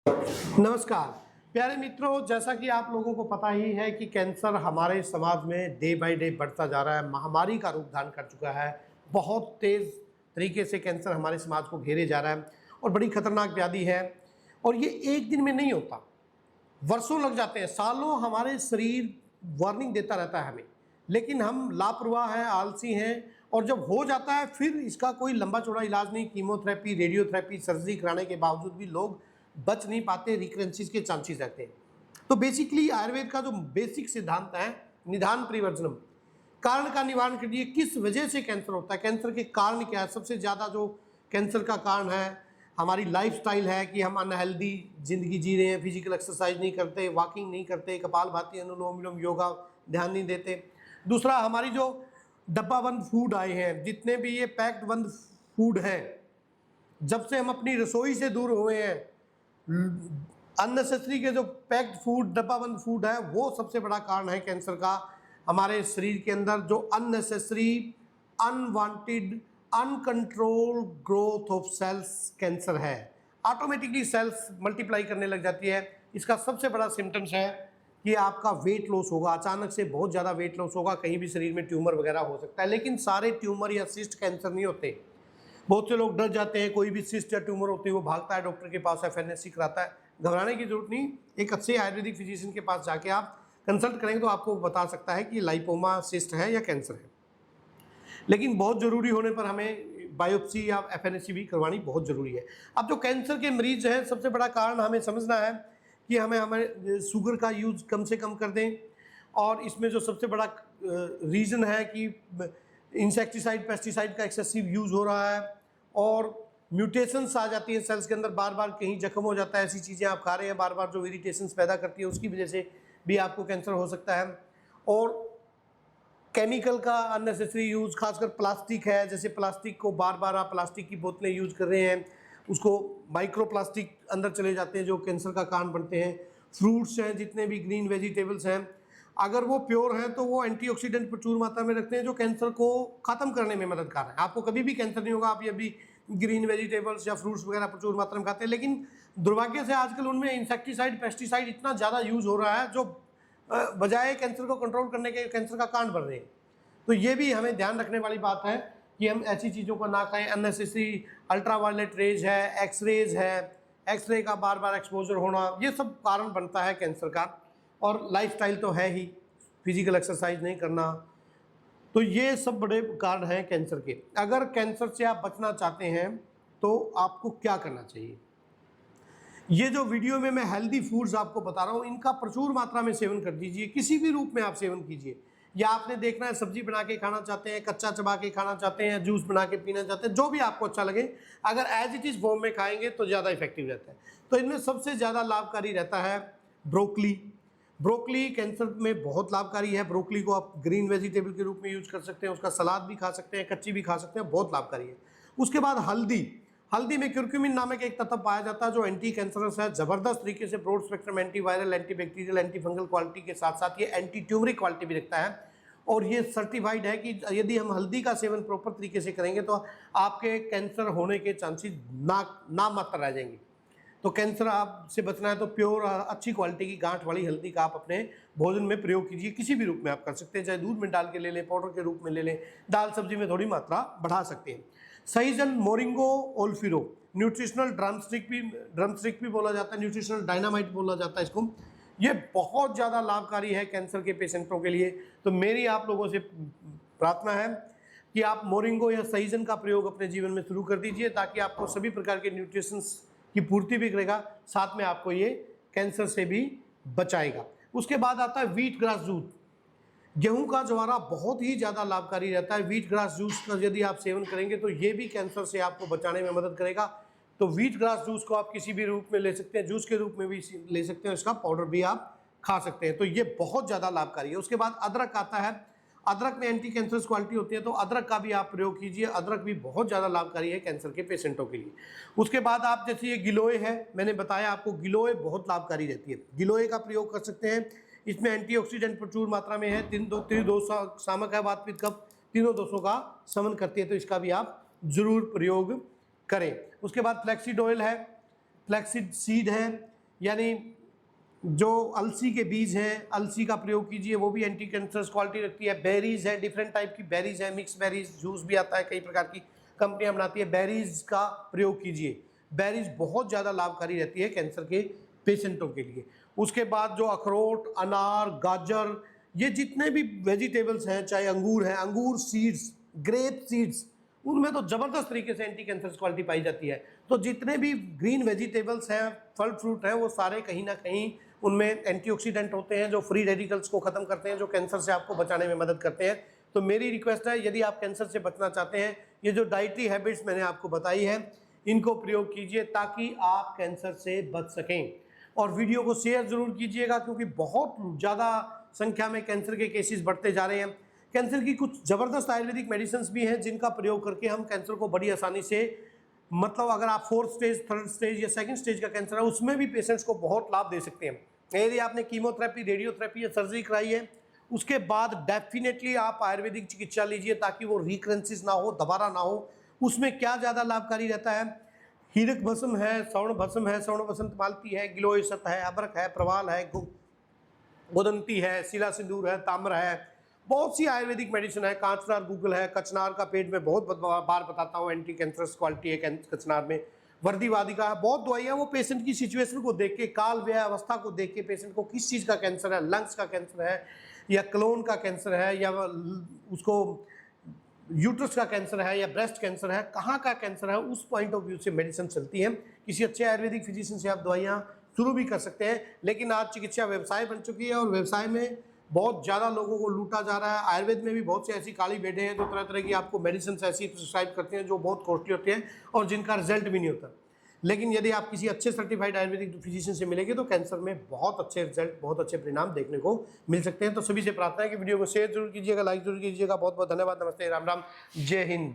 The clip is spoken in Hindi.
नमस्कार प्यारे मित्रों, जैसा कि आप लोगों को पता ही है कि कैंसर हमारे समाज में डे बाय डे बढ़ता जा रहा है, महामारी का रूप धारण कर चुका है। बहुत तेज़ तरीके से कैंसर हमारे समाज को घेरे जा रहा है और बड़ी खतरनाक व्याधि है। और ये एक दिन में नहीं होता, वर्षों लग जाते हैं, सालों हमारे शरीर वार्निंग देता रहता है हमें, लेकिन हम लापरवाह हैं, आलसी हैं। और जब हो जाता है फिर इसका कोई लंबा चौड़ा इलाज नहीं, कीमोथेरेपी, रेडियोथेरेपी, सर्जरी कराने के बावजूद भी लोग बच नहीं पाते, रिकरेंसिस के चांसेस रहते हैं। तो बेसिकली आयुर्वेद का जो बेसिक सिद्धांत है, निदान परिवर्जनम, कारण का निवारण कीजिए। किस वजह से कैंसर होता है, कैंसर के कारण क्या है? सबसे ज़्यादा जो कैंसर का कारण है हमारी लाइफस्टाइल है कि हम अनहेल्दी ज़िंदगी जी रहे हैं, फिजिकल एक्सरसाइज नहीं करते, वॉकिंग नहीं करते, कपालभाति, अनुलोम विलोम, योगा ध्यान नहीं देते। दूसरा, हमारी जो डब्बाबंद फूड आए हैं, जितने भी ये पैक्ड बंद फूड हैं, जब से हम अपनी रसोई से दूर हुए हैं, अननेसेसरी के जो पैक्ड फूड, डब्बाबंद फूड है, वो सबसे बड़ा कारण है कैंसर का। हमारे शरीर के अंदर जो unnecessary, unwanted, uncontrol growth of cells cancer है। ऑटोमेटिकली सेल्स मल्टीप्लाई करने लग जाती है। इसका सबसे बड़ा सिम्टम्स है कि आपका वेट लॉस होगा, अचानक से बहुत ज़्यादा वेट लॉस होगा, कहीं भी शरीर में ट्यूमर वगैरह हो सकता है। लेकिन सारे ट्यूमर या सिस्ट कैंसर नहीं होते। बहुत से लोग डर जाते हैं, कोई भी सिस्ट या ट्यूमर होती है वो भागता है डॉक्टर के पास, एफएनएससी कराता है। घबराने की जरूरत नहीं, एक अच्छे आयुर्वेदिक फिजिशियन के पास जाके आप कंसल्ट करेंगे तो आपको बता सकता है कि लाइपोमा सिस्ट है या कैंसर है। लेकिन बहुत ज़रूरी होने पर हमें बायोप्सी या एफएनएससी भी करवानी बहुत ज़रूरी है। अब जो कैंसर के मरीज हैं, सबसे बड़ा कारण हमें समझना है कि हमें शुगर का यूज़ कम से कम कर दें। और इसमें जो सबसे बड़ा रीज़न है कि इंसेक्टिसाइड, पेस्टिसाइड का एक्सेसिव यूज़ हो रहा है और म्यूटेशंस आ जाती हैं सेल्स के अंदर, बार बार कहीं जख्म हो जाता है, ऐसी चीज़ें आप खा रहे हैं बार बार जो इरिटेशंस पैदा करती है, उसकी वजह से भी आपको कैंसर हो सकता है। और केमिकल का अननेसेसरी यूज़, खासकर प्लास्टिक है, जैसे प्लास्टिक को बार बार आप प्लास्टिक की बोतलें यूज़ कर रहे हैं, उसको माइक्रो प्लास्टिक अंदर चले जाते हैं जो कैंसर का कारण बनते हैं। फ्रूट्स हैं, जितने भी ग्रीन वेजिटेबल्स हैं, अगर वो प्योर हैं तो वो एंटीऑक्सीडेंट प्रचुर मात्रा में रखते हैं जो कैंसर को ख़त्म करने में मददगार है। आपको कभी भी कैंसर नहीं होगा, आप ये भी ग्रीन वेजिटेबल्स या फ्रूट्स वगैरह प्रचुर मात्रा में खाते हैं। लेकिन दुर्भाग्य से आजकल उनमें इंसेक्टिसाइड, पेस्टिसाइड इतना ज़्यादा यूज़ हो रहा है जो बजाय कैंसर को कंट्रोल करने के कैंसर का कारण बन रहे हैं। तो ये भी हमें ध्यान रखने वाली बात है कि हम ऐसी चीज़ों को ना खाएं। अननेसेसरी अल्ट्रावायलेट रेज है, एक्सरेज है, एक्सरे का बार बार एक्सपोजर होना, ये सब कारण बनता है कैंसर का। और लाइफस्टाइल तो है ही, फिजिकल एक्सरसाइज नहीं करना, तो ये सब बड़े कारण हैं कैंसर के। अगर कैंसर से आप बचना चाहते हैं तो आपको क्या करना चाहिए? ये जो वीडियो में मैं हेल्दी फूड्स आपको बता रहा हूँ, इनका प्रचुर मात्रा में सेवन कर दीजिए, किसी भी रूप में आप सेवन कीजिए। या आपने देखना है, सब्जी बना के खाना चाहते हैं, कच्चा चबा के खाना चाहते हैं, जूस बना के पीना चाहते हैं, जो भी आपको अच्छा लगे, अगर एज इट इज़ फॉर्म में खाएंगे तो ज़्यादा इफेक्टिव रहता है। तो इनमें सबसे ज़्यादा लाभकारी रहता है ब्रोकली। ब्रोकली कैंसर में बहुत लाभकारी है। ब्रोकली को आप ग्रीन वेजिटेबल के रूप में यूज कर सकते हैं, उसका सलाद भी खा सकते हैं, कच्ची भी खा सकते हैं, बहुत लाभकारी है। उसके बाद हल्दी। हल्दी में क्यूरक्यूमिन नामक एक तत्व पाया जाता है जो एंटी कैंसरस है, जबरदस्त तरीके से broad spectrum antiviral, antibacterial, anti fungal quality के साथ साथ ये एंटी ट्यूमरिक क्वालिटी भी रखता है। और ये सर्टिफाइड है कि यदि हम हल्दी का सेवन प्रॉपर तरीके से करेंगे तो आपके कैंसर होने के चांसेस ना मात्र रह जाएंगे। तो कैंसर आपसे बचना है तो प्योर अच्छी क्वालिटी की गांठ वाली हल्दी का आप अपने भोजन में प्रयोग कीजिए। किसी भी रूप में आप कर सकते हैं, चाहे दूध में डाल के ले लें, पाउडर के रूप में ले लें, दाल सब्जी में थोड़ी मात्रा बढ़ा सकते हैं। सहीजन, मोरिंगो, ओल्फिरो, न्यूट्रिशनल ड्रमस्टिक भी बोला जाता है, न्यूट्रिशनल डायनामाइट बोला जाता है इसको। ये बहुत ज़्यादा लाभकारी है कैंसर के पेशेंटों के लिए। तो मेरी आप लोगों से प्रार्थना है कि आप मोरिंगो या सहीजन का प्रयोग अपने जीवन में शुरू कर दीजिए, ताकि आपको सभी प्रकार के न्यूट्रिशंस की पूर्ति भी करेगा, साथ में आपको ये कैंसर से भी बचाएगा। उसके बाद आता है व्हीट ग्रास जूस। गेहूं का ज्वारा बहुत ही ज़्यादा लाभकारी रहता है। व्हीट ग्रास जूस का यदि आप सेवन करेंगे तो ये भी कैंसर से आपको बचाने में मदद करेगा। तो व्हीट ग्रास जूस को आप किसी भी रूप में ले सकते हैं, जूस के रूप में भी ले सकते हैं, इसका पाउडर भी आप खा सकते हैं। तो ये बहुत ज़्यादा लाभकारी है। उसके बाद अदरक आता है। अदरक में एंटी कैंसरस क्वालिटी होती है, तो अदरक का भी आप प्रयोग कीजिए। अदरक भी बहुत ज़्यादा लाभकारी है कैंसर के पेशेंटों के लिए। उसके बाद आप जैसे ये गिलोय है, मैंने बताया आपको, गिलोय बहुत लाभकारी रहती है, गिलोय का प्रयोग कर सकते हैं। इसमें एंटीऑक्सीडेंट प्रचुर मात्रा में है, त्रिदोष शामक है, वात पित्त कफ, तीनों दोषों का शमन करती है, तो इसका भी आप जरूर प्रयोग करें। उसके बाद फ्लैक्सीड ऑयल है, फ्लैक्सीड सीड है, यानी जो अलसी के बीज हैं, अलसी का प्रयोग कीजिए, वो भी एंटी कैंसरस क्वालिटी रखती है। बेरीज है, डिफरेंट टाइप की बेरीज है, मिक्स बेरीज, जूस भी आता है, कई प्रकार की कंपनियां बनाती है, बेरीज का प्रयोग कीजिए। बेरीज बहुत ज़्यादा लाभकारी रहती है कैंसर के पेशेंटों के लिए। उसके बाद जो अखरोट, अनार, गाजर, ये जितने भी वेजिटेबल्स हैं, चाहे अंगूर है, अंगूर सीड्स, ग्रेप सीड्स, उनमें तो ज़बरदस्त तरीके से एंटी कैंसर क्वालिटी पाई जाती है। तो जितने भी ग्रीन वेजिटेबल्स हैं, फल फ्रूट हैं, वो सारे कहीं ना कहीं उनमें एंटीऑक्सीडेंट होते हैं जो फ्री रेडिकल्स को ख़त्म करते हैं, जो कैंसर से आपको बचाने में मदद करते हैं। तो मेरी रिक्वेस्ट है, यदि आप कैंसर से बचना चाहते हैं, ये जो डाइटरी हैबिट्स मैंने आपको बताई है, इनको प्रयोग कीजिए ताकि आप कैंसर से बच सकें। और वीडियो को शेयर ज़रूर कीजिएगा, क्योंकि बहुत ज़्यादा संख्या में कैंसर के केसेस बढ़ते जा रहे हैं। कैंसर की कुछ ज़बरदस्त आयुर्वेदिक मेडिसिन भी हैं जिनका प्रयोग करके हम कैंसर को बड़ी आसानी से, मतलब अगर आप 4th स्टेज, 3rd स्टेज या 2nd स्टेज का कैंसर है, उसमें भी पेशेंट्स को बहुत लाभ दे सकते हैं। यदि आपने कीमोथेरेपी, रेडियोथेरेपी या सर्जरी कराई है, उसके बाद डेफिनेटली आप आयुर्वेदिक चिकित्सा लीजिए ताकि वो रिकरेंसिस ना हो, दोबारा ना हो। उसमें क्या ज़्यादा लाभकारी रहता है? हीरक भस्म है, स्वर्ण भस्म है, स्वर्ण बसंत मालती है, गिलोय है, अबरक है, प्रवाल है, गोदंती है, शिला सिंदूर है, ताम्र है, बहुत सी आयुर्वेदिक मेडिसिन है, कांचनार गूगल है, कचनार का पेट में बहुत बार बताता हूँ, एंटी कैंसरस क्वालिटी है कचनार में, वर्दीवादिका है, बहुत दवाइयाँ। वो पेशेंट की सिचुएशन को देख के, काल व्यय अवस्था को देख के, पेशेंट को किस चीज़ का कैंसर है, लंग्स का कैंसर है या क्लोन का कैंसर है या उसको यूट्रस का कैंसर है या ब्रेस्ट कैंसर है, कहाँ का कैंसर है, उस पॉइंट ऑफ व्यू से मेडिसिन चलती है। किसी अच्छे आयुर्वेदिक फिजिशियन से आप दवाइयाँ शुरू भी कर सकते हैं। लेकिन आज चिकित्सा व्यवसाय बन चुकी है और व्यवसाय में बहुत ज़्यादा लोगों को लूटा जा रहा है। आयुर्वेद में भी बहुत से ऐसी काली भेड़ें हैं जो तरह तरह की आपको मेडिसिन ऐसी प्रिस्क्राइब करते हैं जो बहुत कॉस्टली होते हैं और जिनका रिजल्ट भी नहीं होता। लेकिन यदि आप किसी अच्छे सर्टिफाइड आयुर्वेदिक फिजिशियन से मिलेंगे तो कैंसर में बहुत अच्छे रिजल्ट, बहुत अच्छे परिणाम देखने को मिल सकते हैं। तो सभी से प्रार्थना है कि वीडियो को शेयर जरूर कीजिएगा, लाइक जरूर कीजिएगा। बहुत बहुत धन्यवाद। नमस्ते, राम राम, जय हिंद।